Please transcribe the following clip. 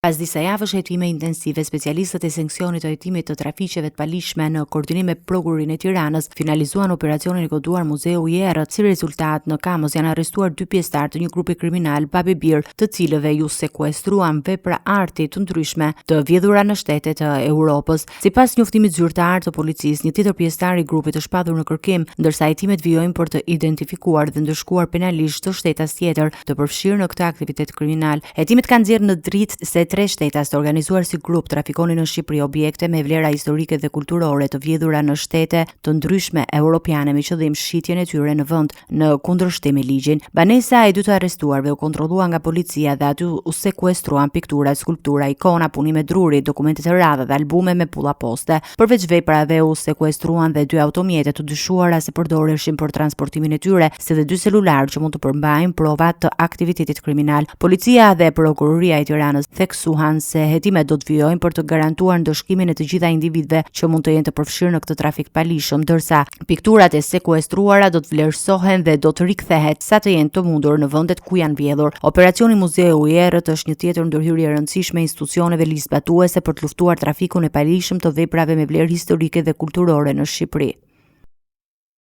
Pas disa javësh hetime intensive, specialistët e seksionit të hetimit të trafiqeve të palishme në koordinim me Prokurinë e Tiranës finalizuan operacionin e koduar Muzeu i Errët. Si rezultat, në Kamës janë arrestuar 2 pjesëtar të një grupi kriminal babebir, të cilëve ju sekuestruan vepra arti të ndryshme të vjedhura në shtete të Europës. Sipas njoftimit zyrtar të policisë, një tjetër pjesëtar i grupit është shpadur në kërkim, ndërsa hetimet vijojnë për të identifikuar dhe ndëshkuar penalisht të shtetas tjetër të përfshirë në këtë aktivitet kriminal. Hetimet kanë nxjerrë në dritë se 3 shtetas të organizuar si grup trafikonin në Shqipëri objekte me vlera historike dhe kulturore të vjedhura në shtete të ndryshme europiane me qëllim shitjen e tyre në vend në kundërshtim me ligjin. Banesa e 2 të arrestuarve u kontrollua nga policia dhe aty u sekuestruan piktura, skulptura, ikona, punime druri, dokumente të rralla dhe albume me pulla poste. Përveç veprave u sekuestruan dhe 2 automjete të dyshuara se përdoreshin për transportimin e tyre, si dhe 2 celular që mund të përmbajnë prova të aktivitetit kriminal. Policia dhe Prokuroria e Tiranës theksuan se hetimet do të vijojnë për të garantuar ndëshkimin e të gjitha individëve që mund të jenë të përfshirë në këtë trafik palishëm, ndërsa pikturat e sekuestruara do të vlerësohen dhe do të rikthehet sa të jenë të mundur në vendet ku janë vjedhur. Operacioni Muzeu i Errët është një tjetër ndërhyrje e rëndësishme e institucioneve ligjzbatuese për të luftuar trafikun e palishëm të veprave me vlerë historike dhe kulturore në Shqipëri.